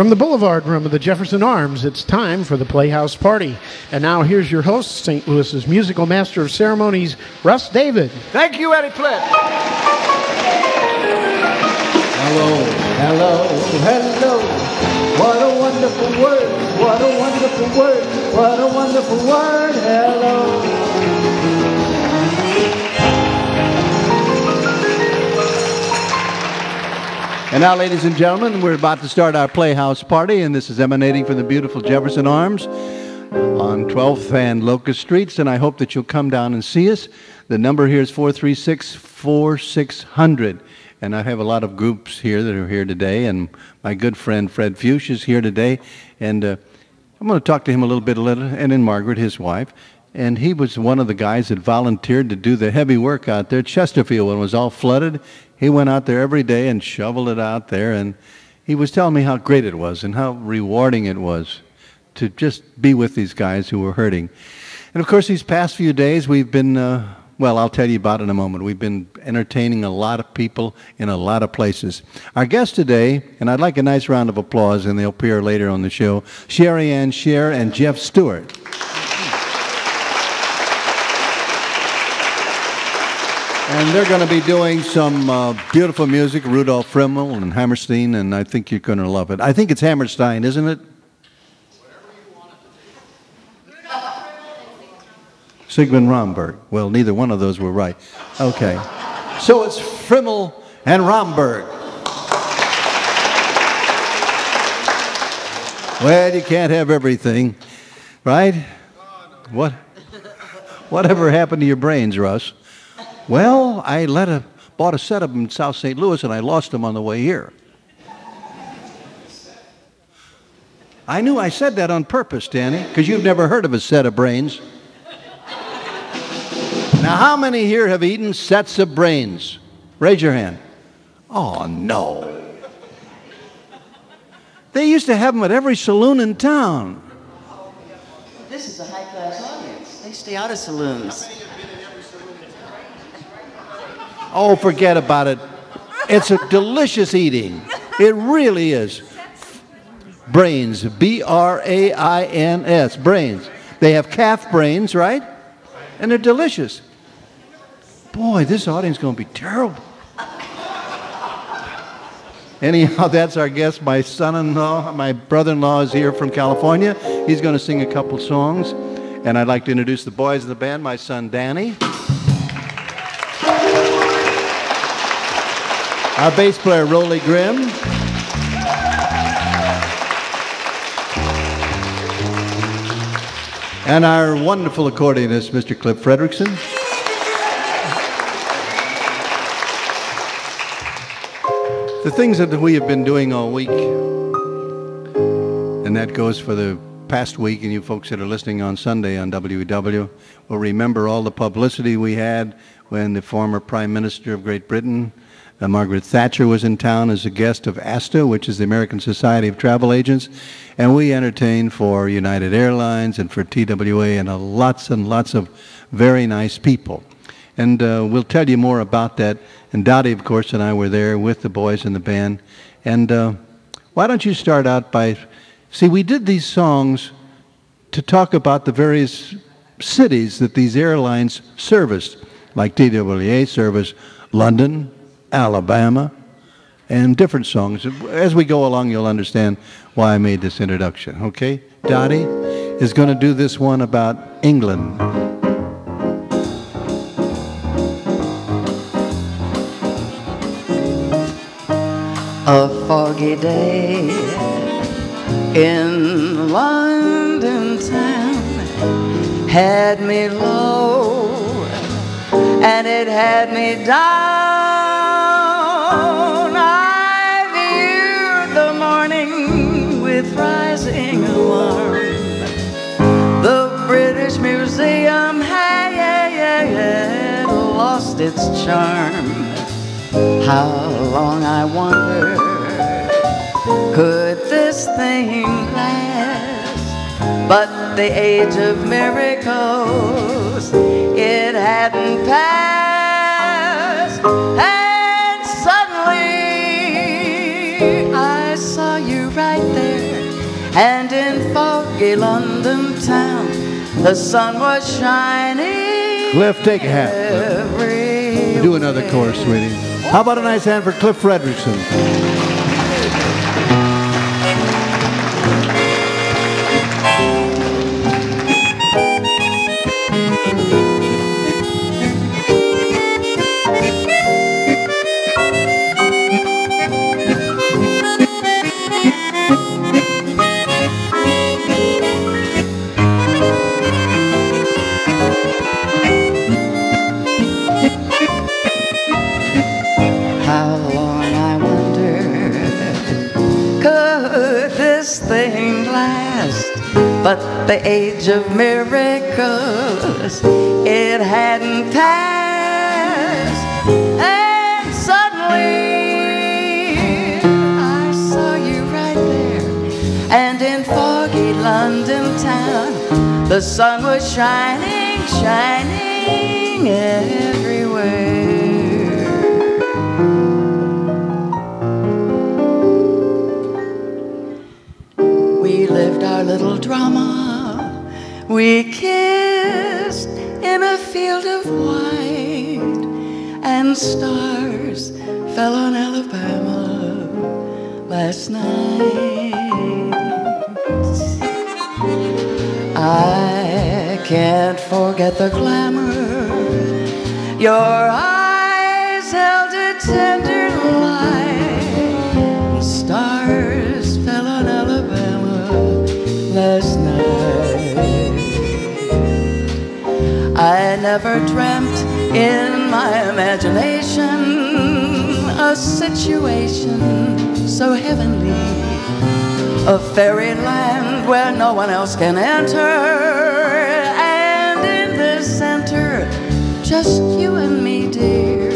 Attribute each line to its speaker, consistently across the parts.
Speaker 1: From the Boulevard Room of the Jefferson Arms, it's time for the Playhouse Party. And now here's your host, St. Louis's musical master of ceremonies, Russ David.
Speaker 2: Thank you, Eddy Plitt.
Speaker 3: Hello, hello, hello. What a wonderful word, what a wonderful word, what a wonderful word, hello. And now, ladies and gentlemen, we're about to start our Playhouse Party, and this is emanating from the beautiful Jefferson Arms on 12th and Locust Streets, and I hope that you'll come down and see us. The number here is 436-4600, and I have a lot of groups here that are here today, and my good friend Fred Fuchs is here today, and I'm going to talk to him a little bit, and then Margaret, his wife. And he was one of the guys that volunteered to do the heavy work out there at Chesterfield when it was all flooded. He went out there every day and shoveled it out there, and he was telling me how great it was and how rewarding it was to just be with these guys who were hurting. And of course, these past few days we've been, well, I'll tell you about it in a moment. We've been entertaining a lot of people in a lot of places. Our guest today, and I'd like a nice round of applause, and they'll appear later on the show, Cheri and Cher and Jeff Stewart. And they're going to be doing some beautiful music, Rudolf Frimmel and Hammerstein, and I think you're going to love it. I think it's Hammerstein, isn't it? Sigmund Romberg. Well, neither one of those were right. Okay. So it's Frimmel and Romberg. Well, you can't have everything, right? Whatever happened to your brains, Russ? Well, I bought a set of them in South St. Louis, and I lost them on the way here. I knew I said that on purpose, Danny, because you've never heard of a set of brains. Now, how many here have eaten sets of brains? Raise your hand. Oh, no. They used to have them at every saloon in town.
Speaker 4: This is a high-class audience. They stay out of saloons.
Speaker 3: Oh, forget about it. It's a delicious eating. It really is. Brains, B-R-A-I-N-S, brains. They have calf brains, right? And they're delicious. Boy, this audience is going to be terrible. Anyhow, that's our guest. My son-in-law, my brother-in-law is here from California. He's going to sing a couple songs. And I'd like to introduce the boys of the band, my son, Danny. Our bass player, Rolley Grim. And our wonderful accordionist, Mr. Cliff Frederiksen. The things that we have been doing all week, and that goes for the past week, and you folks that are listening on Sunday on WEW will remember all the publicity we had when the former Prime Minister of Great Britain, Margaret Thatcher, was in town as a guest of ASTA, which is the American Society of Travel Agents, and we entertained for United Airlines and for TWA and lots of very nice people. And we'll tell you more about that. And Dottye, of course, and I were there with the boys in the band. And why don't you start out by... See, we did these songs to talk about the various cities that these airlines serviced, like TWA serviced London, Alabama, and different songs. As we go along, you'll understand why I made this introduction, okay? Dottye is going to do this one about England.
Speaker 4: A foggy day in London town had me low, and it had me down. I viewed the morning with rising alarm. The British Museum had lost its charm. How long, I wonder, could this thing last? But the age of miracles, it hadn't passed. And suddenly I saw you right there And in foggy London town, the sun was shining.
Speaker 3: Cliff, take a hat. Do another chorus, sweetie. How about a nice hand for Cliff Frederiksen?
Speaker 4: But the age of miracles, it hadn't passed. And suddenly, I saw you right there. And in foggy London town, the sun was shining, shining everywhere. We lived our little drama. We kissed in a field of white, and stars fell on Alabama last night. I can't forget the glamour. Your eyes held a tender light. Stars fell on Alabama last night. I never dreamt in my imagination a situation so heavenly, a fairyland where no one else can enter, and in the center, just you and me, dear.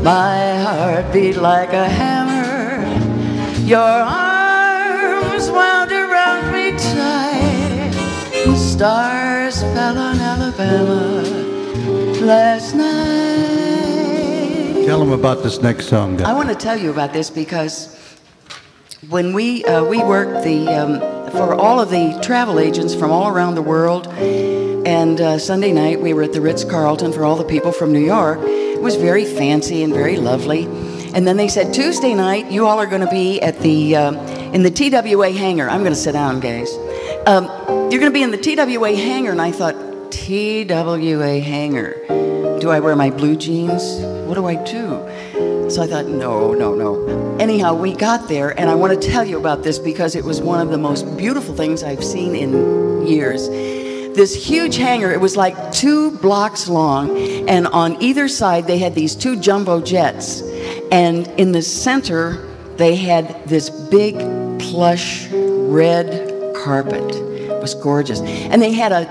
Speaker 4: My heart beat like a hammer. Your arms wound around me tight. Stars fell on Alabama last night.
Speaker 3: Tell them about this next song, guys.
Speaker 4: I want to tell you about this because when we worked for all of the travel agents from all around the world, and Sunday night we were at the Ritz-Carlton for all the people from New York. It was very fancy and very lovely. And then they said, Tuesday night, you all are going to be at the in the TWA hangar. I'm going to sit down, guys. You're going to be in the TWA hangar. And I thought, TWA hangar. Do I wear my blue jeans? What do I do? So I thought, no. Anyhow, we got there, and I want to tell you about this because it was one of the most beautiful things I've seen in years. This huge hangar, it was like 2 blocks long, and on either side they had these 2 jumbo jets. And in the center, they had this big plush red carpet. It was gorgeous. And they had a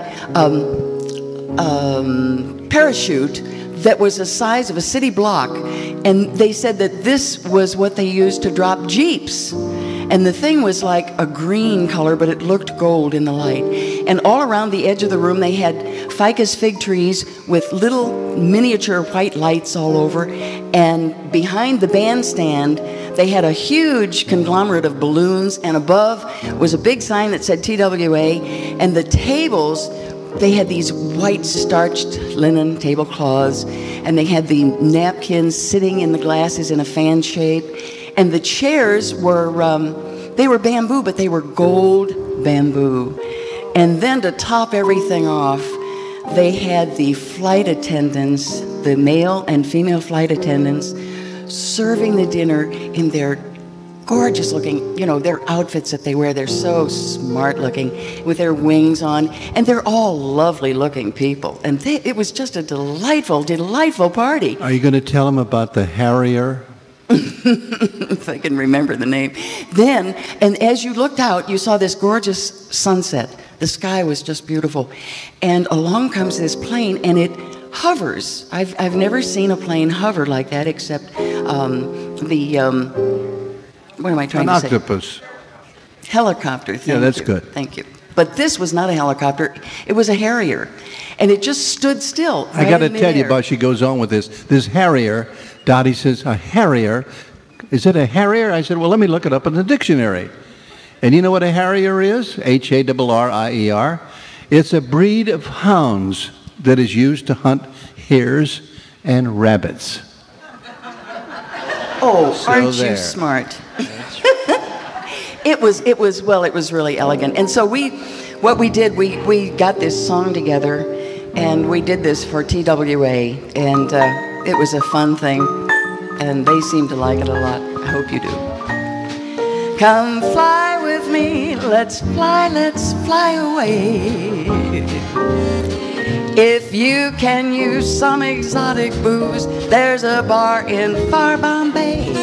Speaker 4: parachute that was the size of a city block. And they said that this was what they used to drop Jeeps. And the thing was like a green color, but it looked gold in the light. And all around the edge of the room, they had ficus fig trees with little miniature white lights all over. And behind the bandstand, they had a huge conglomerate of balloons. And above was a big sign that said TWA. And the tables, they had these white starched linen tablecloths. And they had the napkins sitting in the glasses in a fan shape. And the chairs were, they were bamboo, but they were gold bamboo. And then to top everything off, they had the flight attendants, the male and female flight attendants, serving the dinner in their gorgeous looking, you know, their outfits that they wear. They're so smart looking with their wings on. And they're all lovely looking people. And it was just a delightful, delightful party.
Speaker 3: Are you going to tell them about the Harrier?
Speaker 4: If I can remember the name. Then, and as you looked out, you saw this gorgeous sunset. The sky was just beautiful. And along comes this plane, and it hovers. I've never seen a plane hover like that, except what am I trying to say?
Speaker 3: An octopus.
Speaker 4: Helicopter.
Speaker 3: Yeah, that's good.
Speaker 4: Thank you. But this was not a helicopter. It was a Harrier. And it just stood still.
Speaker 3: I got to tell you about, she goes on with this. This Harrier, Dottye says, a Harrier, is it a Harrier? I said, well, let me look it up in the dictionary. And you know what a Harrier is? Harrier. It's a breed of hounds that is used to hunt hares and rabbits.
Speaker 4: Oh,
Speaker 3: So
Speaker 4: aren't
Speaker 3: there.
Speaker 4: you smart? It was really elegant. And so what we did, we got this song together, and we did this for TWA, and it was a fun thing, and they seemed to like it a lot. I hope you do. Come fly with me, let's fly away. If you can use some exotic booze, there's a bar in far Bombay.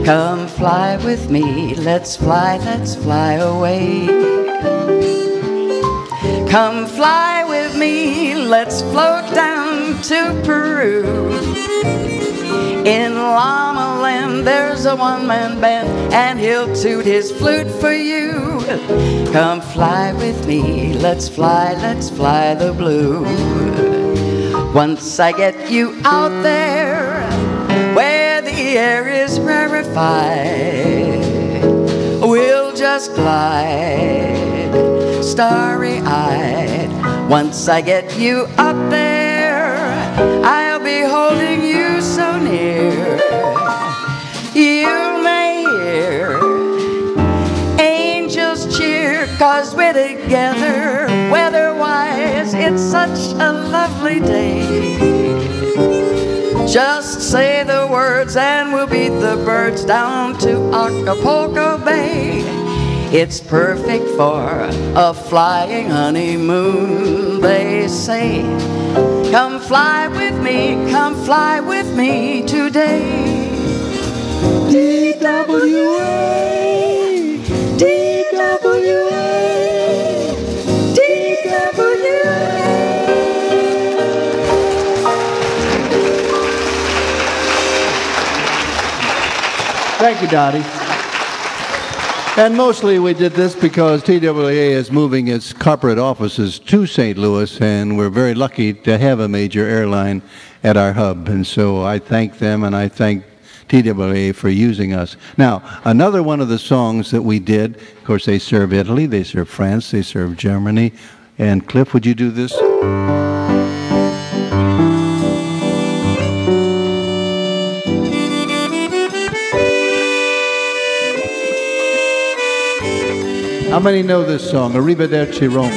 Speaker 4: Come fly with me, let's fly away. Come fly with me, let's float down to Peru. In Llama Land, there's a one-man band, and he'll toot his flute for you. Come fly with me, let's fly the blue. Once I get you out there, where the air is rarefied, we'll just glide, starry-eyed. Once I get you up there, I'll be holding you so near. You may hear angels cheer, 'cause we're together. Weather-wise, it's such a lovely day. Just say the words and we'll beat the birds down to Acapulco Bay. It's perfect for a flying honeymoon, they say. Come fly with me today. DWA, DWA, DWA.
Speaker 3: Thank you, Dottye. And mostly we did this because TWA is moving its corporate offices to St. Louis, and we're very lucky to have a major airline at our hub. And so I thank them, and I thank TWA for using us. Now, another one of the songs that we did, of course, they serve Italy, they serve France, they serve Germany. And Cliff, would you do this? How many know this song? Arrivederci Roma.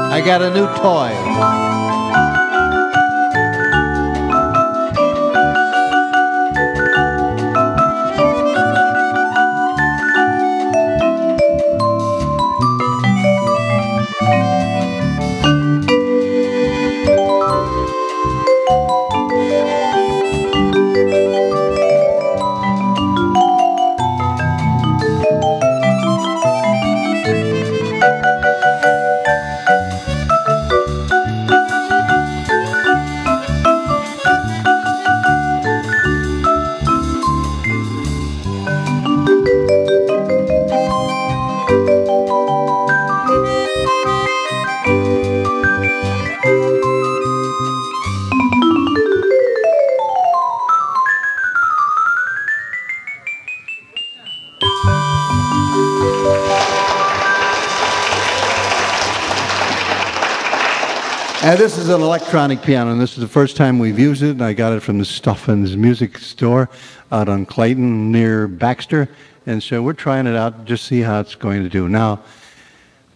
Speaker 3: I got a new toy. And this is an electronic piano, and this is the first time we've used it. I got it from the Stuffin's Music Store out on Clayton near Baxter. And so we're trying it out, just see how it's going to do. Now,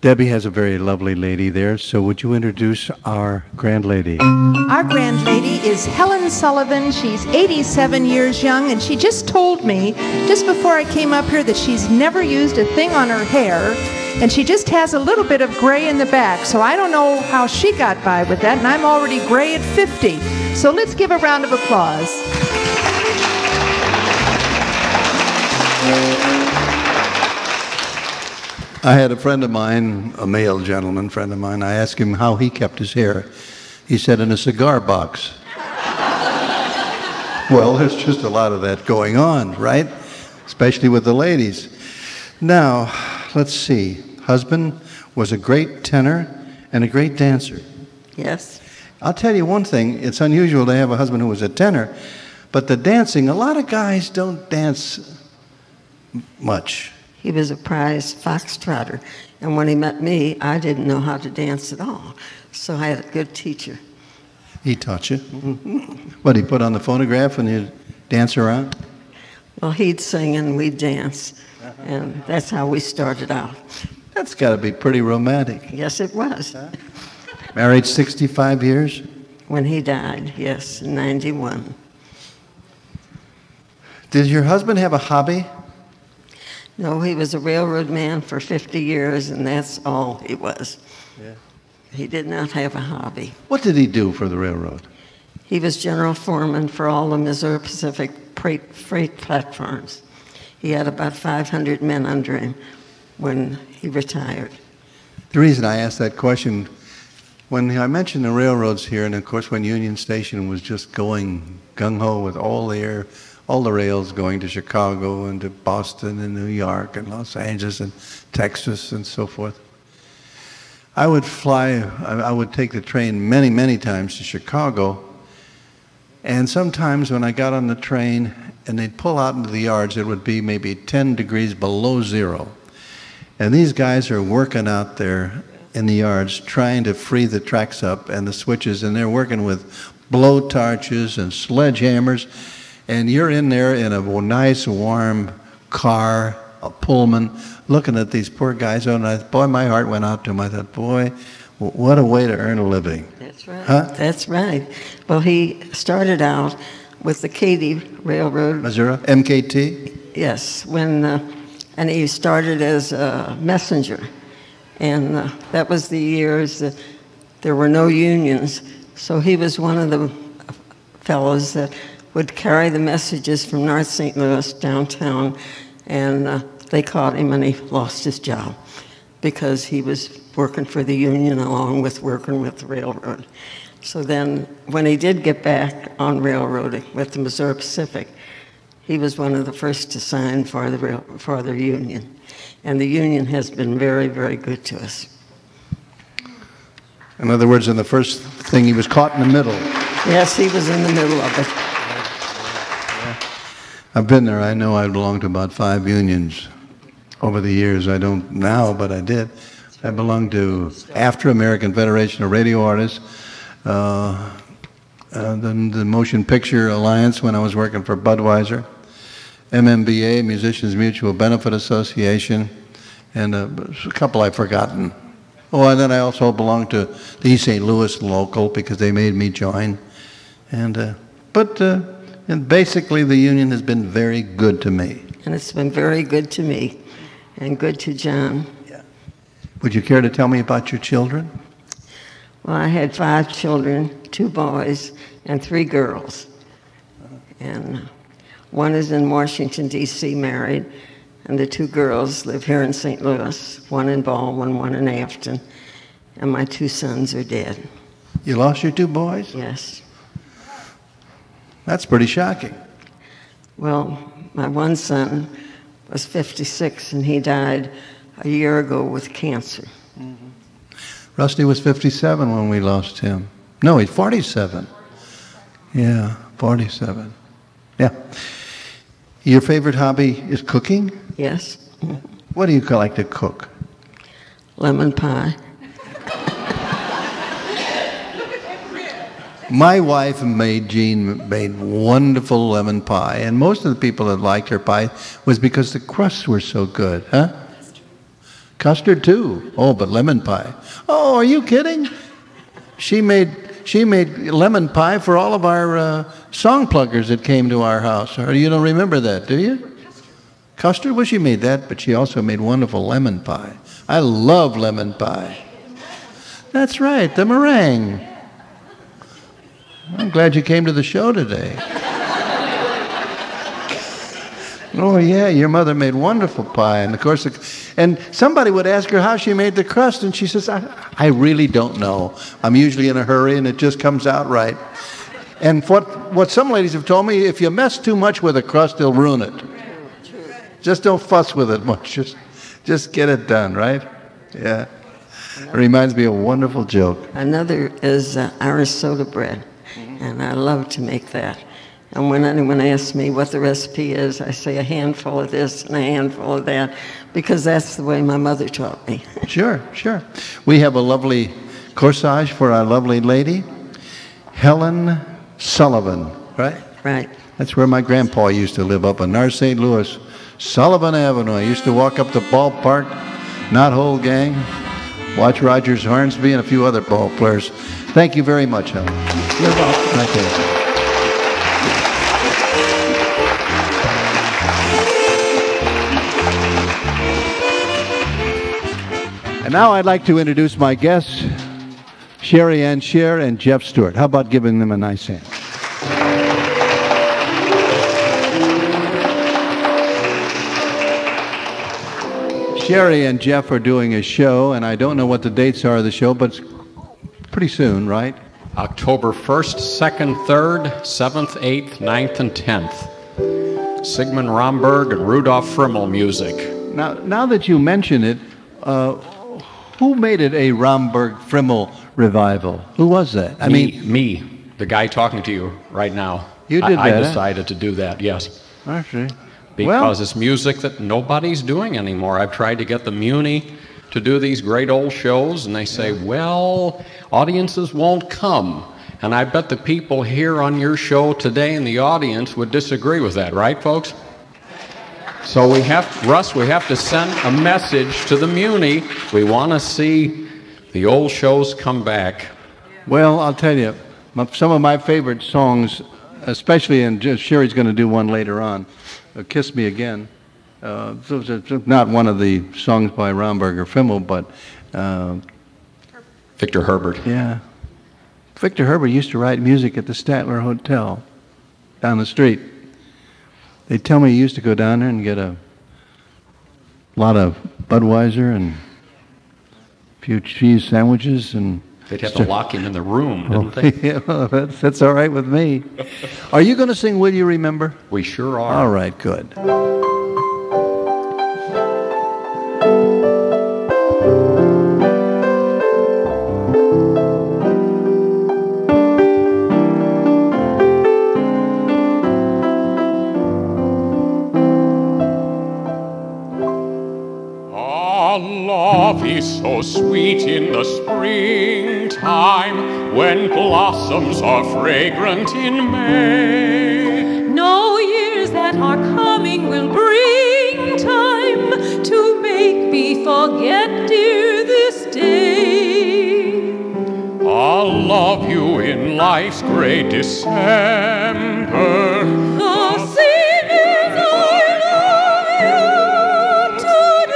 Speaker 3: Debbie has a very lovely lady there, so would you introduce our grand lady?
Speaker 2: Our grand lady is Helen Sullivan. She's 87 years young, and she just told me, just before I came up here, that she's never used a thing on her hair, and she just has a little bit of gray in the back. So I don't know how she got by with that, and I'm already gray at 50. So let's give a round of applause.
Speaker 3: I had a friend of mine, a male gentleman friend of mine, I asked him how he kept his hair. He said, in a cigar box. Well, there's just a lot of that going on, right? Especially with the ladies. Now, let's see. Husband was a great tenor and a great dancer.
Speaker 5: Yes.
Speaker 3: I'll tell you one thing. It's unusual to have a husband who was a tenor, but the dancing, a lot of guys don't dance much.
Speaker 5: He was a prize foxtrotter, and when he met me, I didn't know how to dance at all. So I had a good teacher.
Speaker 3: He taught you? What, he put on the phonograph and you'd dance around?
Speaker 5: Well, he'd sing and we'd dance, and that's how we started out.
Speaker 3: That's got to be pretty romantic.
Speaker 5: Yes, it was.
Speaker 3: Married 65 years?
Speaker 5: When he died, yes, in 91.
Speaker 3: Did your husband have a hobby?
Speaker 5: No, he was a railroad man for 50 years, and that's all he was.
Speaker 3: Yeah.
Speaker 5: He did not have a hobby.
Speaker 3: What did he do for the railroad?
Speaker 5: He was general foreman for all the Missouri Pacific freight platforms. He had about 500 men under him when he retired.
Speaker 3: The reason I asked that question, when I mentioned the railroads here, and of course when Union Station was just going gung-ho with all the rails going to Chicago and to Boston and New York and Los Angeles and Texas and so forth. I would take the train many, many times to Chicago, and sometimes when I got on the train and they'd pull out into the yards, it would be maybe 10 degrees below zero. And these guys are working out there in the yards trying to free the tracks up and the switches, and they're working with blow torches and sledgehammers. And you're in there in a nice, warm car, a Pullman, looking at these poor guys. And boy, my heart went out to them. I thought, boy, what a way to earn a living.
Speaker 5: That's right.
Speaker 3: Huh?
Speaker 5: That's right. Well, he started out with the Katy Railroad.
Speaker 3: Missouri? MKT?
Speaker 5: Yes. And he started as a messenger. And that was the years that there were no unions. So he was one of the fellows that would carry the messages from North St. Louis downtown, and they caught him and he lost his job because he was working for the union along with working with the railroad. So then when he did get back on railroading with the Missouri Pacific, he was one of the first to sign for the union. And the union has been very, very good to us.
Speaker 3: In other words, in the first thing, he was caught in the middle.
Speaker 5: Yes, he was in the middle of it.
Speaker 3: I've been there. I know I belonged to about 5 unions over the years. I don't now, but I did. I belonged to AFTRA, American Federation of Radio Artists, then the Motion Picture Alliance when I was working for Budweiser, MMBA, Musicians Mutual Benefit Association, and a couple I've forgotten. Oh, and then I also belonged to the East St. Louis local because they made me join. And basically the union has been very good to me.
Speaker 5: And it's been very good to me and good to John.
Speaker 3: Yeah. Would you care to tell me about your children?
Speaker 5: Well, I had 5 children, 2 boys and 3 girls. And one is in Washington, D.C., married, and the 2 girls live here in St. Louis, one in Baldwin, one in Afton, and my 2 sons are dead.
Speaker 3: You lost your 2 boys?
Speaker 5: Yes.
Speaker 3: That's pretty shocking.
Speaker 5: Well, my one son was 56, and he died a year ago with cancer.
Speaker 3: Mm-hmm. Rusty was 57 when we lost him. No, he's 47. Yeah, 47. Yeah. Your favorite hobby is cooking?
Speaker 5: Yes.
Speaker 3: What do you like to cook?
Speaker 5: Lemon pie.
Speaker 3: My wife Jean made wonderful lemon pie, and most of the people that liked her pie was because the crusts were so good, huh? Custard too. Oh, but lemon pie. Oh, are you kidding? She made lemon pie for all of our song pluggers that came to our house. Or you don't remember that, do you? Custard? Well, she made that, but she also made wonderful lemon pie. I love lemon pie. That's right, the meringue. I'm glad you came to the show today. Oh, yeah, your mother made wonderful pie. And, of course, and somebody would ask her how she made the crust, and she says, I really don't know. I'm usually in a hurry, and it just comes out right. And what some ladies have told me, if you mess too much with a crust, they'll ruin it. Just don't fuss with it much. Just get it done, right? Yeah. It reminds me of a wonderful joke.
Speaker 5: Another is Irish soda bread, and I love to make that. And when anyone asks me what the recipe is, I say a handful of this and a handful of that, because that's the way my mother taught me.
Speaker 3: Sure, sure. We have a lovely corsage for our lovely lady, Helen Sullivan, right?
Speaker 5: Right.
Speaker 3: That's where my grandpa used to live, up on North St. Louis, Sullivan Avenue. I used to walk up the ballpark, not whole gang, watch Rogers Hornsby and a few other ball players. Thank you very much, Helen.
Speaker 1: You're welcome.
Speaker 3: Okay. And now I'd like to introduce my guests, Cheri and Cher and Jeff Stewart. How about giving them a nice hand? Cheri and Jeff are doing a show, and I don't know what the dates are of the show, but it's pretty soon, right?
Speaker 6: October 1st, 2nd, 3rd, 7th, 8th, 9th, and 10th. Sigmund Romberg and Rudolf Frimmel music.
Speaker 3: Now that you mention it, who made it a Romberg-Frimmel revival? Who was that?
Speaker 6: Me, the guy talking to you right now.
Speaker 3: You did that,
Speaker 6: I decided to do that, yes.
Speaker 3: I see.
Speaker 6: Because it's music that nobody's doing anymore. I've tried to get the Muny to do these great old shows, and they say, well, audiences won't come. And I bet the people here on your show today in the audience would disagree with that, right, folks? So we have to send a message to the Muny. We want to see the old shows come back.
Speaker 3: Well, I'll tell you, some of my favorite songs, especially, and Cheri's going to do one later on, Kiss Me Again. Not one of the songs by Romberg or Frimmel, but
Speaker 6: Victor Herbert.
Speaker 3: Yeah. Victor Herbert used to write music at the Statler Hotel down the street. They tell me he used to go down there and get a lot of Budweiser and a few cheese sandwiches. And
Speaker 6: they'd have to lock him in the room, didn't they?
Speaker 3: Yeah, well, that's all right with me. Are you going to sing Will You Remember?
Speaker 6: We sure are.
Speaker 3: All right, good.
Speaker 6: Love is so sweet in the springtime, when blossoms are fragrant in May.
Speaker 7: No years that are coming will bring time to make me forget, dear, this day.
Speaker 6: I'll love you in life's great December.
Speaker 7: The same as I love you today.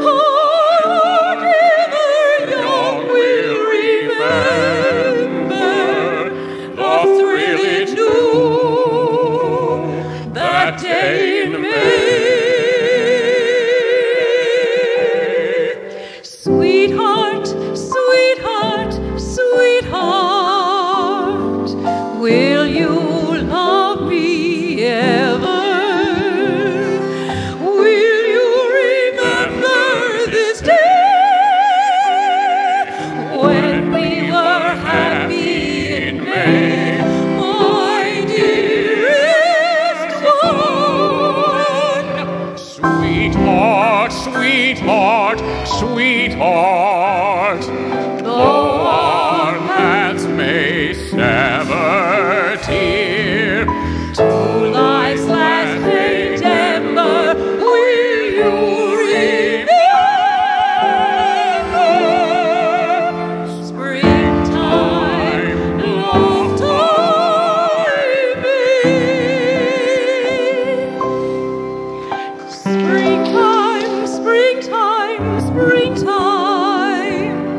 Speaker 7: Our ever young will remember the thrill it knew that day in May. Sweetheart, sweetheart, sweetheart, will you love me ever? Will you remember this day when we were happy in May, my dearest one?
Speaker 6: Sweetheart, sweetheart, sweetheart, though our paths may sever, dear,
Speaker 7: To life's last September, will you time.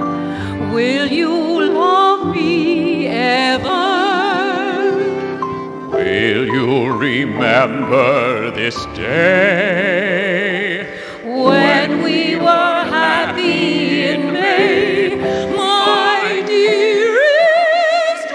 Speaker 7: Will you love me ever?
Speaker 6: Will you remember this day?
Speaker 7: When we were happy in May, my dearest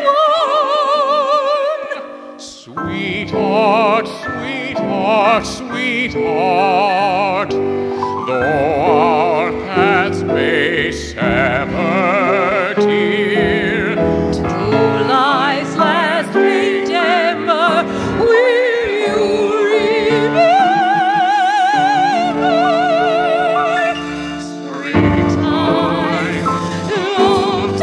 Speaker 7: one.
Speaker 6: Sweetheart, sweetheart, sweetheart, though our paths may sever, dear,
Speaker 7: to life's last endeavor, will you remember? Sweet time, long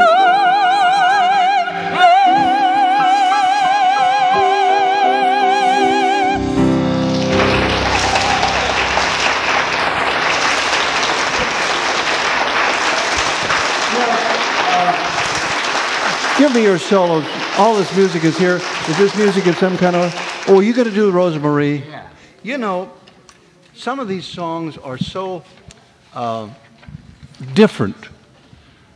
Speaker 3: Give me your solos. All this music is here. Is this music in some kind of... Oh, you got to do Rosemarie?
Speaker 6: Yeah.
Speaker 3: You know, some of these songs are so different.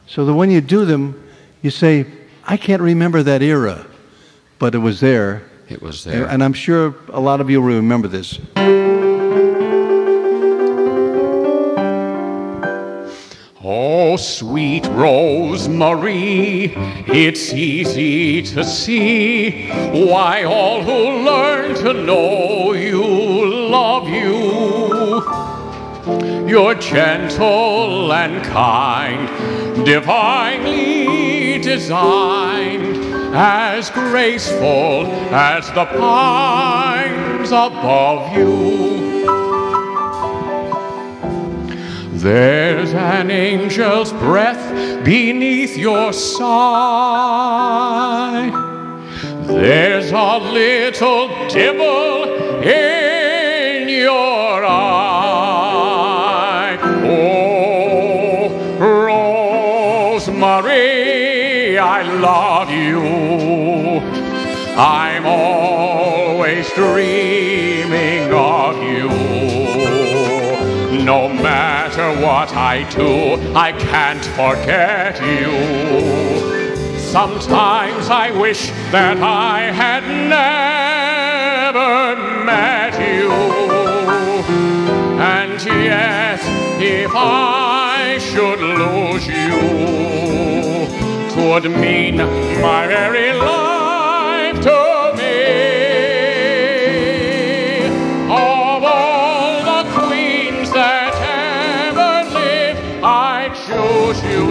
Speaker 3: So that when you do them, you say, I can't remember that era, but it was there.
Speaker 6: It was there.
Speaker 3: And I'm sure a lot of you will remember this.
Speaker 6: Oh, sweet Rosemarie, it's easy to see why all who learn to know you love you. You're gentle and kind, divinely designed, as graceful as the pines above you. There's an angel's breath beneath your sigh. There's a little devil in your eye. Oh, Rosemarie, I love you. I'm always dreaming of you. No matter what I do, I can't forget you. Sometimes I wish that I had never met you. And yet, if I should lose you, 'twould mean my very life to me. Of all the queens that ever lived, I choose you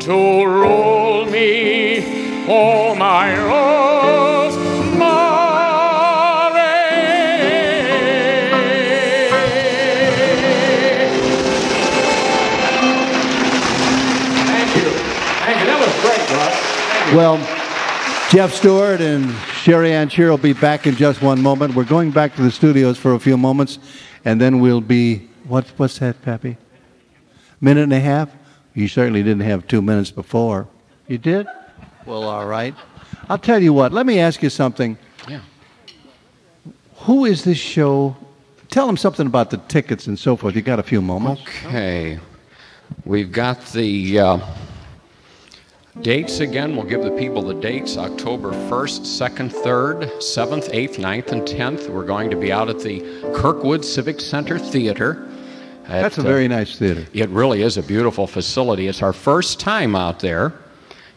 Speaker 6: to rule me, oh my
Speaker 3: Well, Jeff Stewart and Cheri and Cher will be back in just one moment. We're going back to the studios for a few moments, and then we'll be, what's that, Pappy? Minute and a half? You certainly didn't have 2 minutes before. You did? Well, all right. I'll tell you what, let me ask you something.
Speaker 6: Yeah.
Speaker 3: Who is this show? Tell them something about the tickets and so forth. You got a few moments.
Speaker 6: Okay. We've got the dates again. We'll give the people the dates. October 1st, 2nd, 3rd, 7th, 8th, 9th, and 10th. We're going to be out at the Kirkwood Civic Center Theater.
Speaker 3: That's a very nice theater.
Speaker 6: It really is a beautiful facility. It's our first time out there,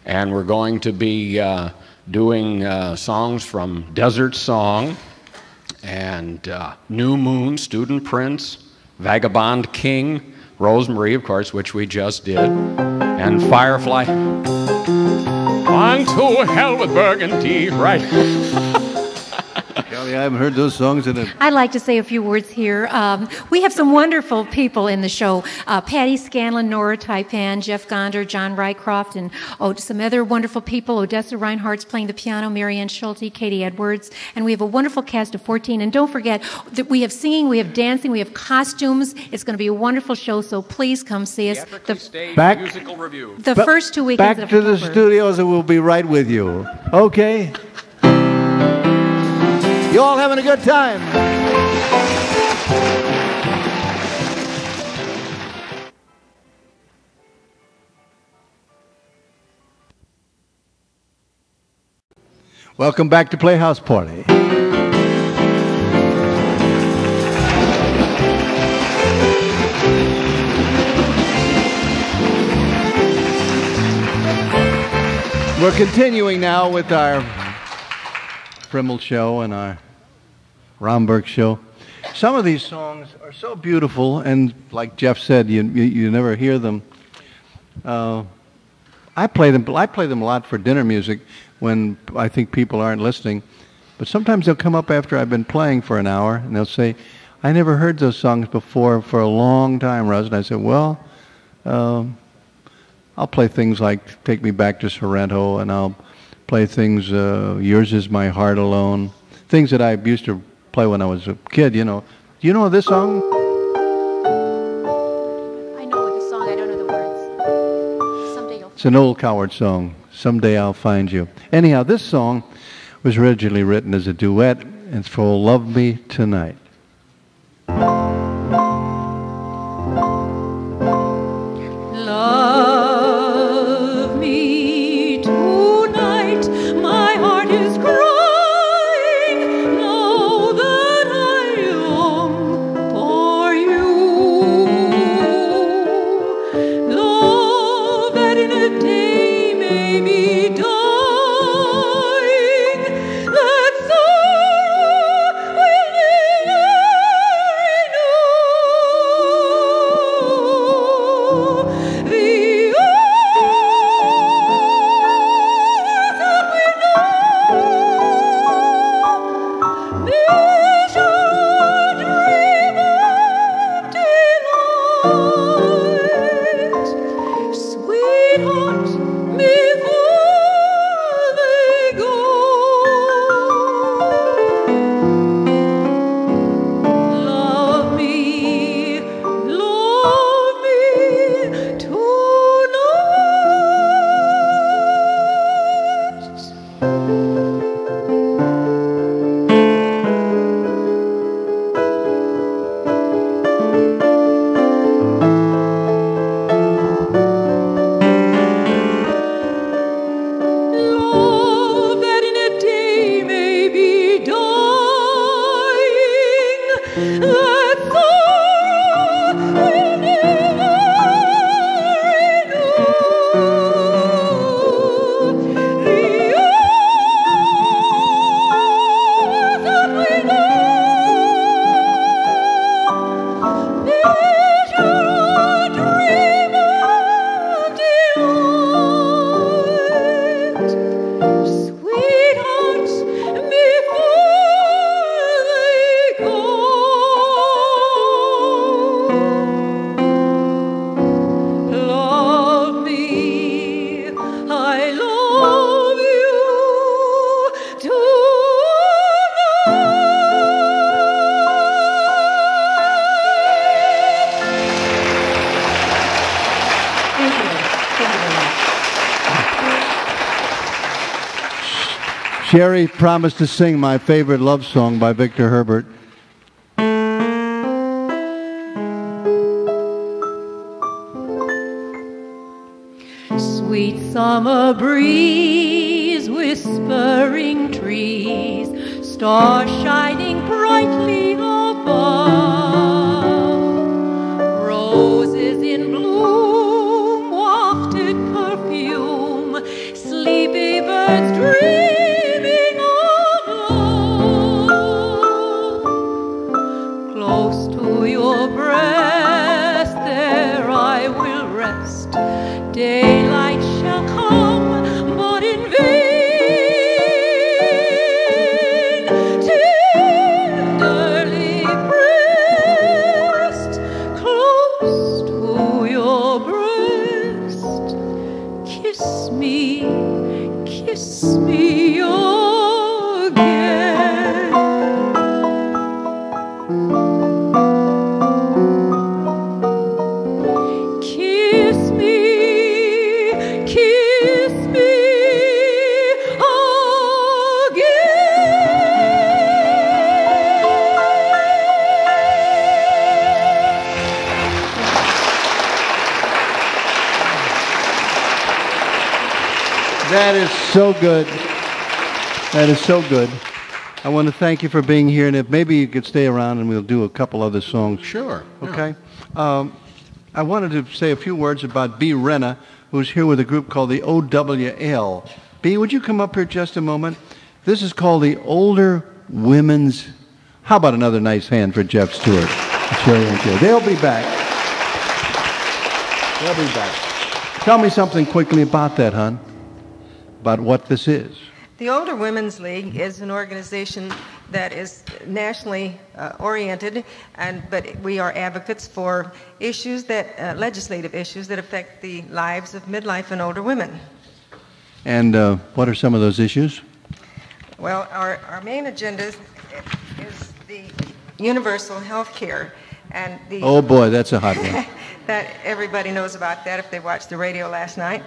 Speaker 6: and we're going to be doing songs from Desert Song and New Moon, Student Prince, Vagabond King, Rosemarie, of course, which we just did, and Firefly. On to hell with Burgundy, right?
Speaker 3: Kelly, I haven't heard those songs in a...
Speaker 8: I'd like to say a few words here. We have some wonderful people in the show. Patty Scanlon, Nora Taipan, Jeff Gonder, John Rycroft, and some other wonderful people. Odessa Reinhardt's playing the piano, Marianne Schulte, Katie Edwards, and we have a wonderful cast of 14. And don't forget that we have singing, we have dancing, we have costumes. It's going to be a wonderful show, so please come see us.
Speaker 3: Back,
Speaker 6: musical review.
Speaker 8: The first 2 weekends
Speaker 3: back
Speaker 8: of
Speaker 3: to the
Speaker 8: October.
Speaker 3: studios, and we'll be right with you. Okay? You all having a good time? Welcome back to Playhouse Party. We're continuing now with our Frimmel show and our Romberg show. Some of these songs are so beautiful, and like Jeff said, you never hear them. I play them a lot for dinner music when I think people aren't listening. But sometimes they'll come up after I've been playing for an hour, and they'll say, "I never heard those songs before for a long time, Russ." And I said, "Well, I'll play things like Take Me Back to Sorrento, and I'll play things, Yours Is My Heart Alone," things that I used to play when I was a kid, you know. Do you know this song?
Speaker 8: I know the song, I don't know the words. Someday you'll...
Speaker 3: It's an old coward song, Someday I'll Find You. Anyhow, this song was originally written as a duet, and it's for Love Me Tonight.
Speaker 7: Love me tonight, my heart is crying, now that I long for you. Love that in a day may be dying, that sorrow will never know. The sweetheart, before they go, love me love that in a day may be dying, that sorrow will never know. The earth that we know, is your dream of delight. Sweetheart, before they go, love me, I love you
Speaker 3: Cheri promised to sing my favorite love song by Victor Herbert.
Speaker 7: Sweet summer breeze, whispering trees, stars shining brightly above, roses in bloom, wafted perfume, sleepy birds dreaming of love. Close to your breast, there I will rest. Daylight shall come, but in vain. Tenderly pressed, close to your breast. Kiss me again. Kiss me
Speaker 3: That is so good. That is so good. I want to thank you for being here, and if maybe you could stay around and we'll do a couple other songs.
Speaker 6: Sure.
Speaker 3: Okay. I wanted to say a few words about B. Renna, who's here with a group called the OWL. B, would you come up here just a moment? This is called the Older Women's... How about another nice hand for Jeff Stewart? Cheri and Cher. They'll be back. They'll be back. Tell me something quickly about that, hon. About what this is.
Speaker 9: The Older Women's League is an organization that is nationally oriented, but we are advocates for issues that, legislative issues that affect the lives of midlife and older women.
Speaker 3: And what are some of those issues?
Speaker 9: Well, our main agenda is the universal health care. And the,
Speaker 3: oh boy, that's a hot one.
Speaker 9: That everybody knows about that if they watched the radio last night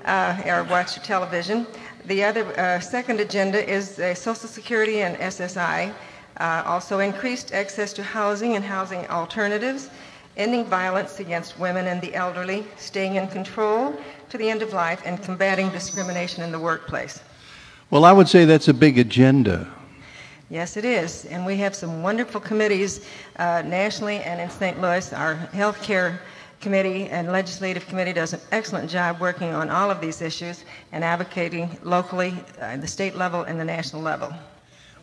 Speaker 9: or watched the television. The other second agenda is Social Security and SSI, also increased access to housing and housing alternatives, ending violence against women and the elderly, staying in control to the end of life, and combating discrimination in the workplace.
Speaker 3: Well, I would say that's a big agenda.
Speaker 9: Yes, it is. And we have some wonderful committees nationally and in St. Louis. Our health care committee and legislative committee does an excellent job working on all of these issues and advocating locally at the state level and the national level.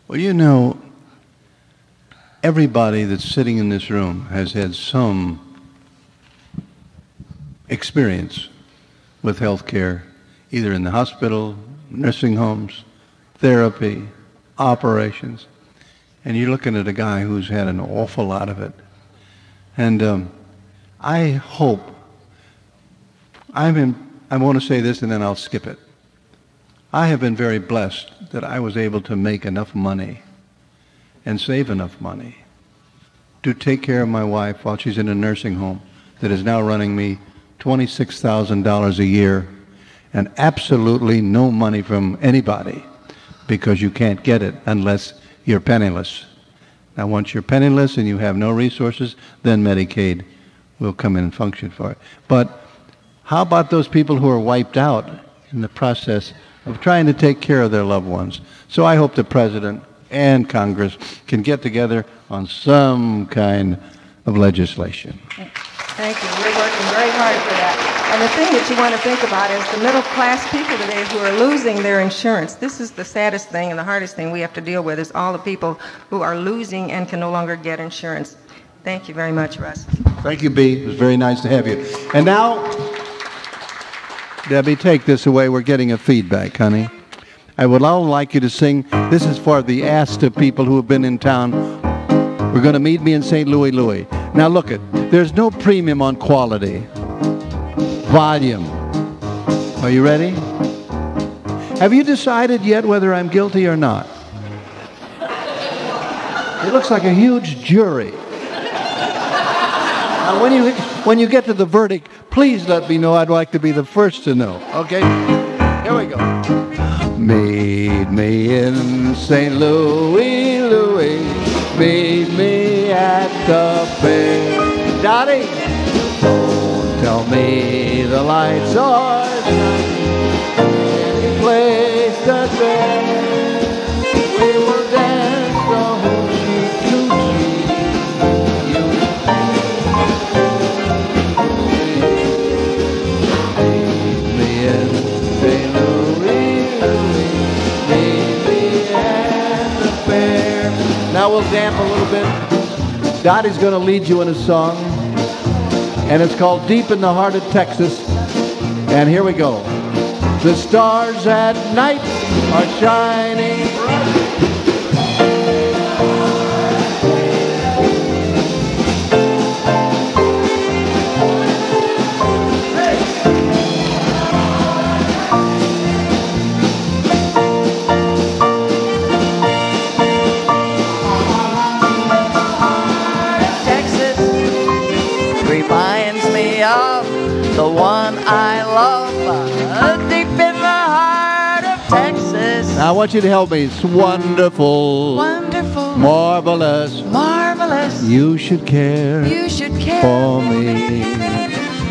Speaker 3: Well, you know, everybody that's sitting in this room has had some experience with health care, either in the hospital, nursing homes, therapy, operations. And you're looking at a guy who's had an awful lot of it. And I hope, I want to say this and then I'll skip it. I have been very blessed that I was able to make enough money and save enough money to take care of my wife while she's in a nursing home that is now running me $26,000 a year and absolutely no money from anybody because you can't get it unless you're penniless. Now, once you're penniless and you have no resources, then Medicaid will come in and function for it. But how about those people who are wiped out in the process of trying to take care of their loved ones? So I hope the President and Congress can get together on some kind of legislation.
Speaker 9: Thank you. We're working very hard for that. And the thing that you want to think about is the middle class people today who are losing their insurance. This is the saddest thing and the hardest thing we have to deal with is all the people who are losing and can no longer get insurance. Thank you very much, Russ.
Speaker 3: Thank you, B. It was very nice to have you. And now, Debbie, take this away. We're getting a feedback, honey. I would all like you to sing. This is for the ASTA people who have been in town. We're going to meet me in St. Louis. Now, look it. There's no premium on quality. Volume. Are you ready? Have you decided yet whether I'm guilty or not? It looks like a huge jury. Now, when you get to the verdict, please let me know. I'd like to be the first to know. Okay? Here we go. Meet me in St. Louis, Louis. Meet me at the fair. Dottye, don't tell me the lights are shining. Any place that's there, we will dance the hoochie coochie. Meet me in St. Louis, Louis. Meet me at the fair. Now we'll damp a little bit. Dottie's going to lead you in a song, and it's called Deep in the Heart of Texas. And here we go. The stars at night are shining bright.
Speaker 10: The one I love, deep in the heart of Texas.
Speaker 3: Now I want you to help me. It's wonderful.
Speaker 10: Wonderful.
Speaker 3: Marvelous.
Speaker 10: Marvelous.
Speaker 3: You should care.
Speaker 10: You should care
Speaker 3: for me.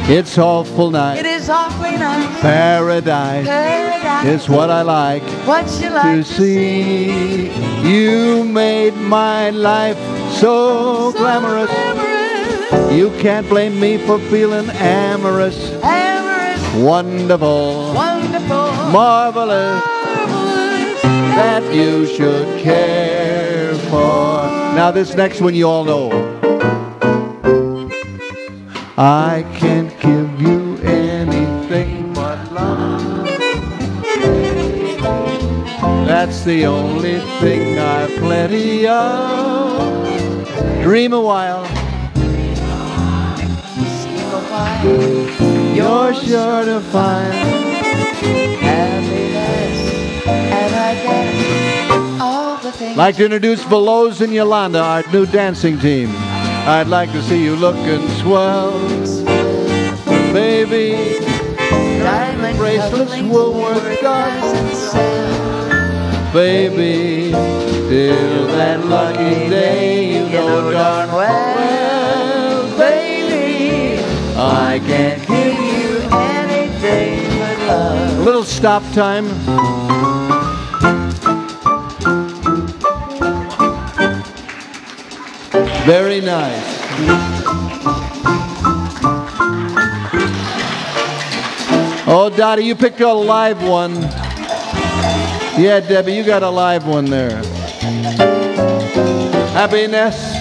Speaker 3: It's awful nice.
Speaker 10: It is is awfully nice.
Speaker 3: Paradise.
Speaker 10: Paradise.
Speaker 3: It's what I like.
Speaker 10: What you like
Speaker 3: to see. You made my life so glamorous. You can't blame me for feeling amorous.
Speaker 10: Amorous.
Speaker 3: Wonderful.
Speaker 10: Wonderful.
Speaker 3: Marvelous. That you should care for. Now this next one you all know. I can't give you anything but love. That's the only thing I've plenty of. Dream a while. You're sure to find
Speaker 10: happiness, and I guess all the things.
Speaker 3: Like to introduce Veloz and Yolanda, our new dancing team. I'd like to see you looking swell, baby. Diamond bracelets will worth doesn't sell, baby. Till that lucky day, you know darn well, baby. I can't give you anything but love. A little stop time. Very nice. Oh, Dottye, you picked a live one. Yeah, Debbie, you got a live one there. Happiness.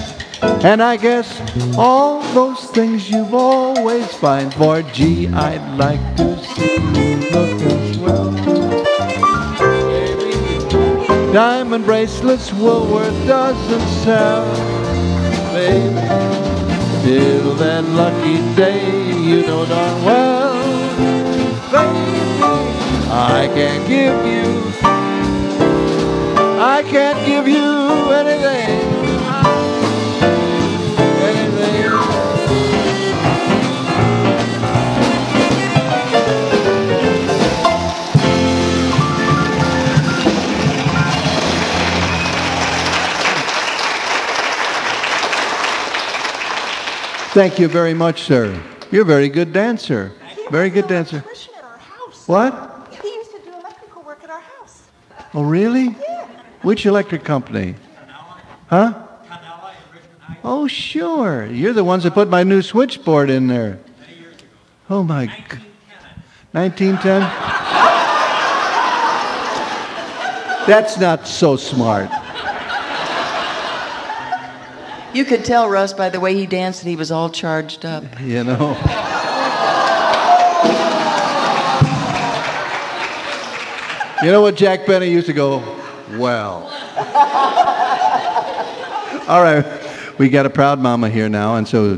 Speaker 3: And I guess all those things you've always find for. Gee, I'd like to see you looking swell. Baby, diamond bracelets Woolworth doesn't sell. Baby, till that lucky day, you know darn well. Baby, I can't give you anything. Thank you very much, sir. You're a very good dancer. Very good dancer. What?
Speaker 2: He used to do electrical work at our house.
Speaker 3: Oh, really?
Speaker 2: Yeah.
Speaker 3: Which electric company? Huh? Oh, sure. You're the ones that put my new switchboard in there. Oh, my God. 1910? That's not so smart.
Speaker 4: You could tell Russ by the way he danced that he was all charged up.
Speaker 3: You know. You know what Jack Bennett used to go, well. All right, we got a proud mama here now, and so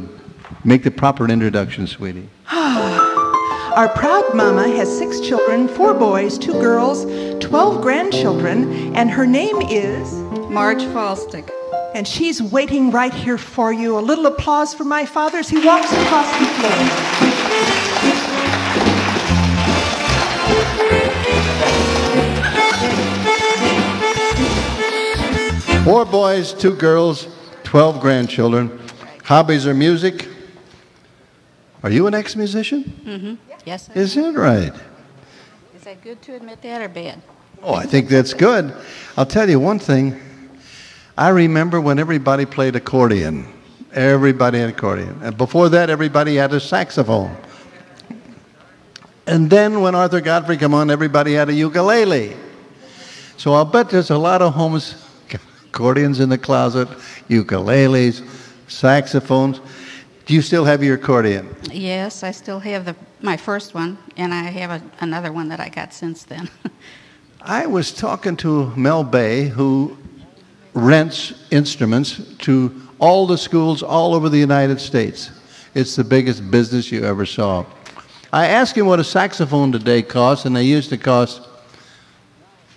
Speaker 3: make the proper introduction, sweetie.
Speaker 2: Our proud mama has 6 children, 4 boys, 2 girls, 12 grandchildren, and her name is
Speaker 11: Marge Fallstick.
Speaker 2: And she's waiting right here for you. A little applause for my father as he walks across the floor.
Speaker 3: 4 boys, 2 girls, 12 grandchildren. Hobbies are music. Are you an ex-musician?
Speaker 11: Mm-hmm. Yes.
Speaker 3: Is that right?
Speaker 11: Is that good to admit that or bad?
Speaker 3: Oh, I think that's good. I'll tell you one thing. I remember when everybody played accordion. Everybody had accordion. And before that, everybody had a saxophone. And then when Arthur Godfrey came on, everybody had a ukulele. So I'll bet there's a lot of homes, accordions in the closet, ukuleles, saxophones. Do you still have your accordion?
Speaker 11: Yes, I still have my first one, and I have another one that I got since then.
Speaker 3: I was talking to Mel Bay, who rents instruments to all the schools all over the United States. It's the biggest business you ever saw. I asked him what a saxophone today costs, and they used to cost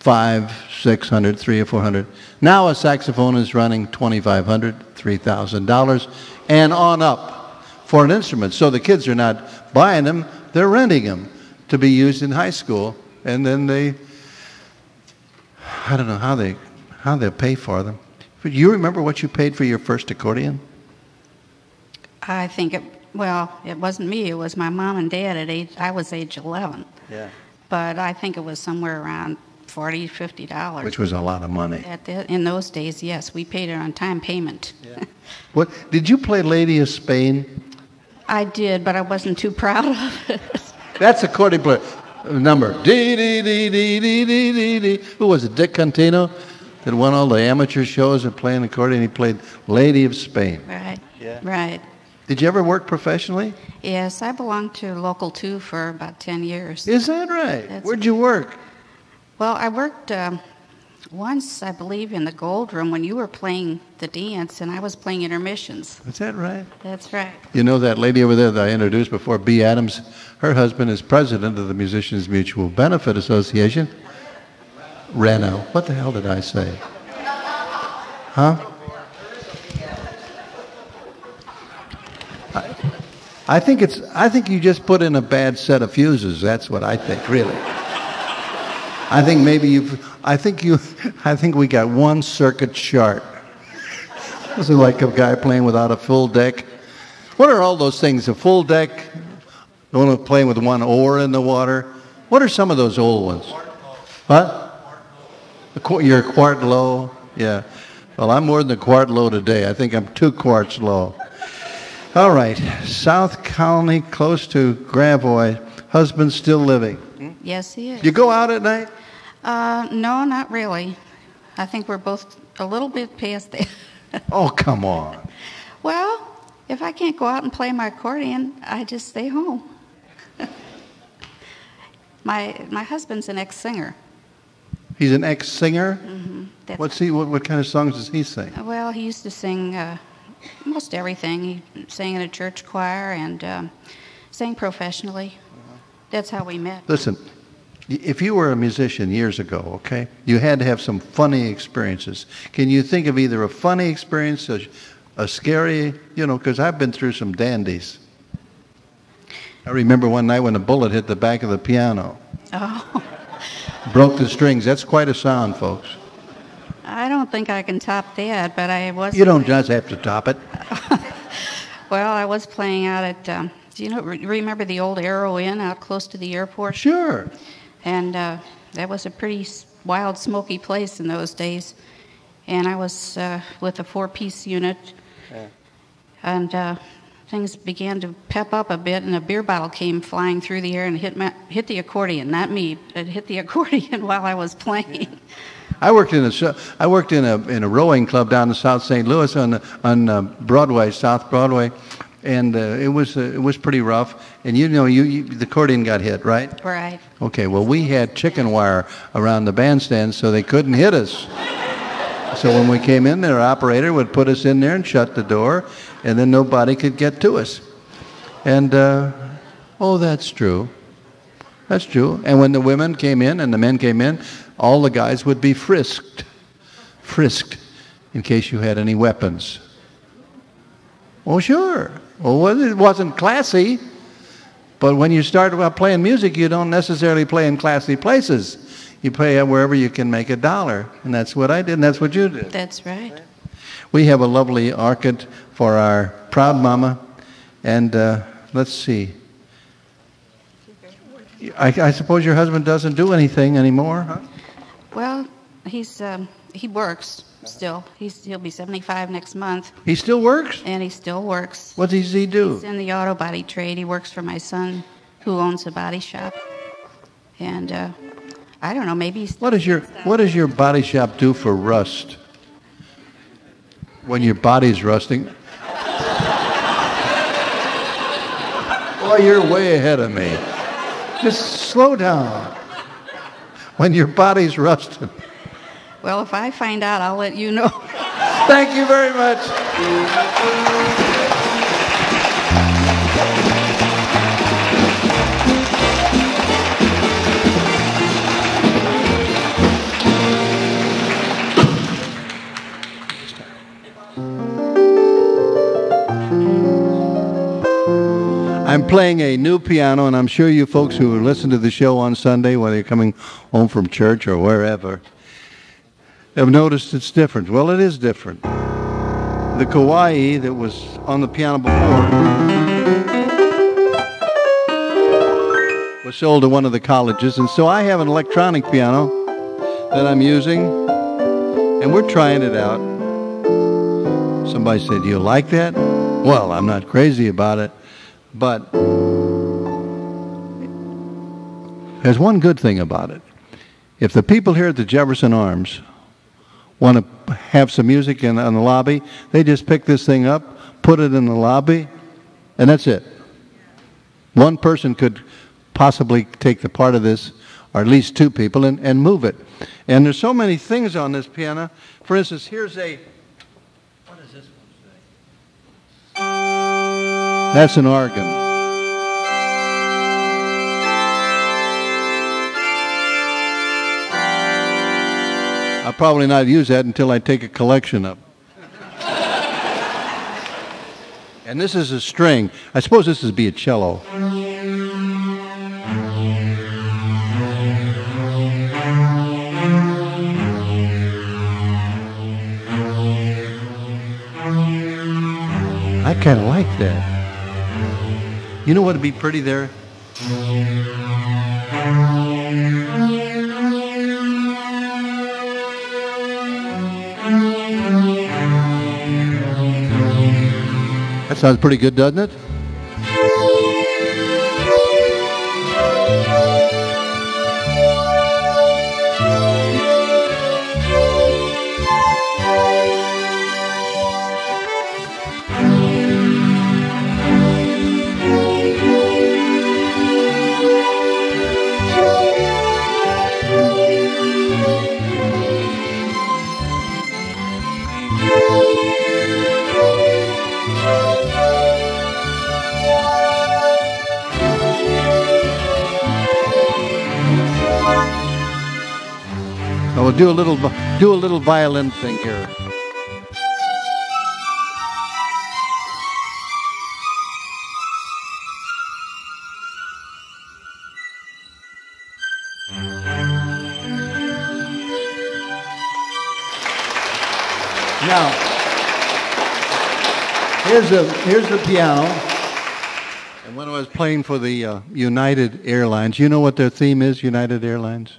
Speaker 3: $500, $600, $300 or $400. Now a saxophone is running $2,500, $3,000, and on up for an instrument. So the kids are not buying them, they're renting them to be used in high school, and then I don't know how they'll pay for them. But you remember what you paid for your first accordion?
Speaker 11: I think Well, it wasn't me. It was my mom and dad at age. I was age 11.
Speaker 3: Yeah.
Speaker 11: But I think it was somewhere around $40, $50.
Speaker 3: Which was a lot of money.
Speaker 11: In those days, yes, we paid it on time payment.
Speaker 3: Yeah. What did you play, Lady of Spain?
Speaker 11: I did, but I wasn't too proud of it.
Speaker 3: That's accordion player. Number. Dee, dee, dee, dee, dee, dee, dee, dee. Who was it? Dick Contino that won all the amateur shows and playing accordion. He played Lady of Spain.
Speaker 11: Right.
Speaker 3: Yeah.
Speaker 11: Right.
Speaker 3: Did you ever work professionally?
Speaker 11: Yes, I belonged to Local 2 for about 10 years.
Speaker 3: Is that right? Where'd you work?
Speaker 11: Well, I worked once, I believe, in the Gold Room when you were playing the dance and I was playing intermissions.
Speaker 3: Is that right?
Speaker 11: That's right.
Speaker 3: You know that lady over there that I introduced before, B. Adams? Her husband is president of the Musicians Mutual Benefit Association. Renna. What the hell did I say? Huh? I think you just put in a bad set of fuses. That's what I think, really. I think we got one circuit short. This is like a guy playing without a full deck. What are all those things? A full deck, only playing with one oar in the water. What are some of those old ones? What? You're a quart low? Yeah. Well, I'm more than a quart low today. I think I'm 2 quarts low. All right. South Colony, close to Gravois. Husband still living.
Speaker 11: Yes, he is.
Speaker 3: You go out at night?
Speaker 11: No, not really. I think we're both a little bit past that.
Speaker 3: Oh, come on.
Speaker 11: Well, if I can't go out and play my accordion, I just stay home. My husband's an ex-singer.
Speaker 3: He's an ex-singer?
Speaker 11: Mm-hmm.
Speaker 3: What kind of songs does he sing?
Speaker 11: Well, he used to sing most everything. He sang in a church choir and sang professionally. That's how we met.
Speaker 3: Listen, if you were a musician years ago, okay, you had to have some funny experiences. Can you think of either a funny experience, a scary, because I've been through some dandies. I remember one night when a bullet hit the back of the piano.
Speaker 11: Oh.
Speaker 3: Broke the strings. That's quite a sound, folks.
Speaker 11: I don't think I can top that, but I was...
Speaker 3: You don't just have to top it.
Speaker 11: Well, I was playing out at... do you remember the old Arrow Inn out close to the airport?
Speaker 3: Sure.
Speaker 11: And that was a pretty wild, smoky place in those days. And I was with a 4-piece unit. Yeah. And things began to pep up a bit, and a beer bottle came flying through the air and hit the accordion. Not me. It hit the accordion while I was playing. Yeah.
Speaker 3: I worked in a rowing club down in South St. Louis on Broadway, South Broadway. And it was pretty rough. And the accordion got hit, right?
Speaker 11: Right. Okay,
Speaker 3: well, we had chicken wire around the bandstand so they couldn't hit us. So when we came in, their operator would put us in there and shut the door, and then nobody could get to us. And, that's true. That's true. And when the women came in and the men came in, all the guys would be frisked in case you had any weapons. Oh, sure. Well, it wasn't classy, but when you start about playing music, you don't necessarily play in classy places. You play wherever you can make $1, and that's what I did, and that's what you did.
Speaker 11: That's right.
Speaker 3: We have a lovely orchid for our proud mama, and let's see. I suppose your husband doesn't do anything anymore, huh?
Speaker 11: Well, he works. Still, he'll be 75 next month.
Speaker 3: He still works?
Speaker 11: And he still works.
Speaker 3: What does he do?
Speaker 11: He's in the auto body trade. He works for my son, who owns a body shop. And I don't know, maybe...
Speaker 3: What does your body shop do for rust? When your body's rusting? Boy, you're way ahead of me. Just slow down. When your body's rusted.
Speaker 11: Well, if I find out, I'll let you know.
Speaker 3: Thank you very much. I'm playing a new piano, and I'm sure you folks who listen to the show on Sunday, whether you're coming home from church or wherever, have noticed it's different. Well, it is different. The kawaii that was on the piano before was sold to one of the colleges, and so I have an electronic piano that I'm using, and we're trying it out. Somebody said, "Do you like that?" Well, I'm not crazy about it, but there's one good thing about it. If the people here at the Jefferson Arms want to have some music in the lobby, they just pick this thing up, put it in the lobby, and that's it. One person could possibly take the part of this, or at least two people, and move it. And there's so many things on this piano. For instance, here's a, what does this one say? That's an organ. I'll probably not use that until I take a collection up. And this is a string. I suppose this would be a cello. I kind of like that. You know what would be pretty there? That sounds pretty good, doesn't it? We'll do a little violin thing here. Now, here's the piano. And when I was playing for the United Airlines, you know what their theme is, United Airlines?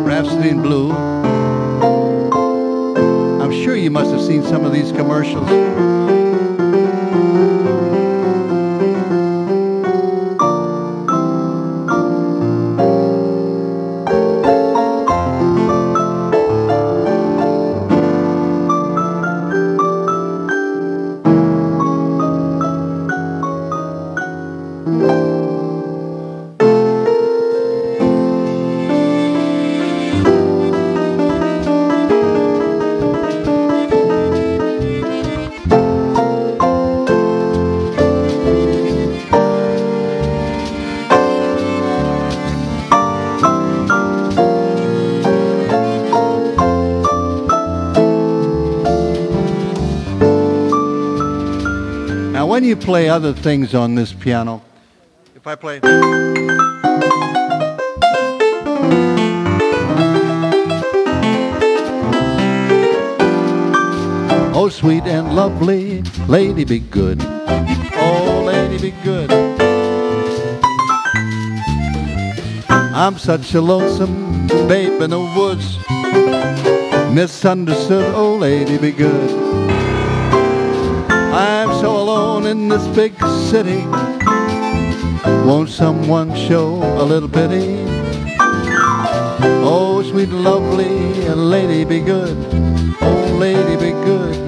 Speaker 3: Rhapsody in Blue. I'm sure you must have seen some of these commercials. When you play other things on this piano, if I play... Oh, sweet and lovely, lady be good. Oh, lady be good. I'm such a lonesome babe in the woods. Misunderstood, oh, lady be good. I'm so alone in this big city. Won't someone show a little pity? Oh, sweet and lovely, and lady be good. Oh, lady be good.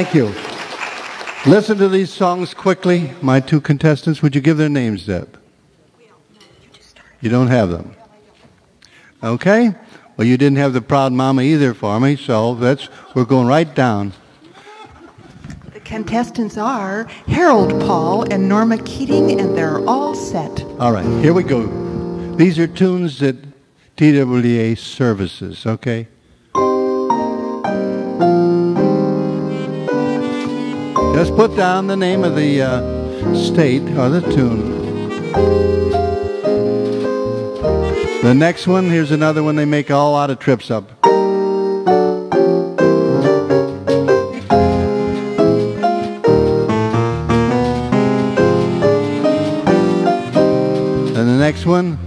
Speaker 3: Thank you. Listen to these songs quickly. My two contestants, would you give their names, Deb? You don't have them. Okay. Well, you didn't have the Proud Mama either for me, so we're going right down.
Speaker 2: The contestants are Harold Paul and Norma Keating, and they're all set.
Speaker 3: All right, here we go. These are tunes that TWA services, okay? Just put down the name of the state or the tune. The next one, here's another one they make a lot of trips up. And the next one.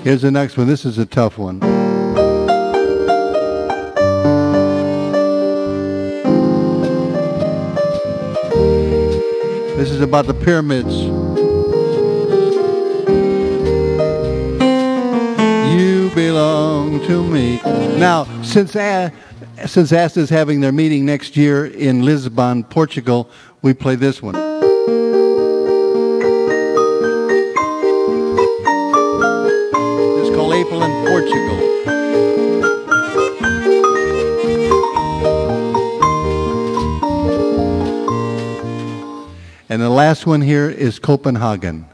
Speaker 3: Here's the next one. This is a tough one. This is about the pyramids. You belong to me. Now, since ASTA's having their meeting next year in Lisbon, Portugal, we play this one. April in Portugal. And the last one here is Copenhagen.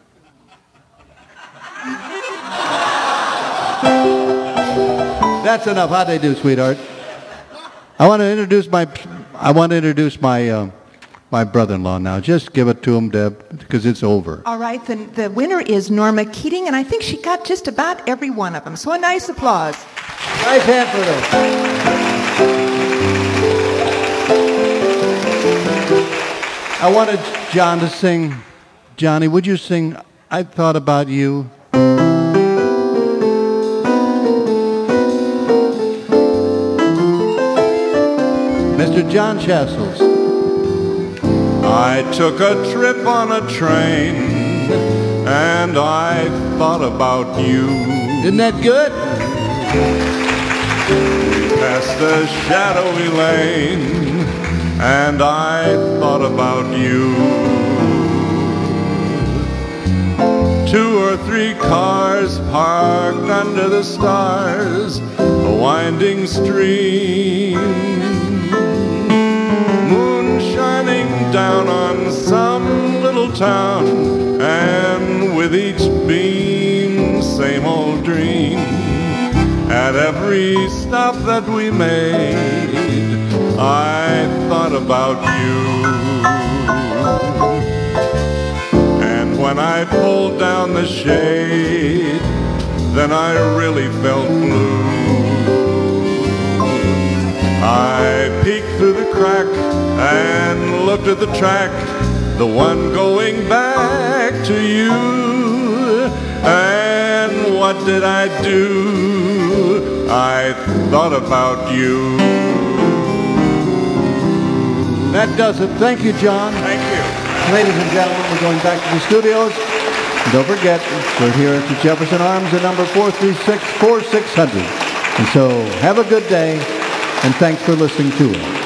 Speaker 3: That's enough. How'd they do, sweetheart? I want to introduce my brother-in-law now. Just give it to him, Deb, because it's over.
Speaker 2: All right, the winner is Norma Keating, and I think she got just about every one of them. So a nice applause.
Speaker 3: Nice hand for them. I wanted John to sing. Johnny, would you sing I Thought About You? Mr. John Chassells.
Speaker 12: I took a trip on a train and I thought about you.
Speaker 3: Isn't that good?
Speaker 12: Past a shadowy lane and I thought about you. 2 or 3 cars parked under the stars, a winding stream. Shining down on some little town, and with each beam, same old dream. At every stop that we made, I thought about you. And when I pulled down the shade, then I really felt blue. I peeked through the crack and looked at the track, the one going back to you. And what did I do? I thought about you.
Speaker 3: That does it. Thank you, John.
Speaker 12: Thank you.
Speaker 3: Ladies and gentlemen, we're going back to the studios. Don't forget, we're here at the Jefferson Arms at number 436-4600. And so, have a good day, and thanks for listening to us.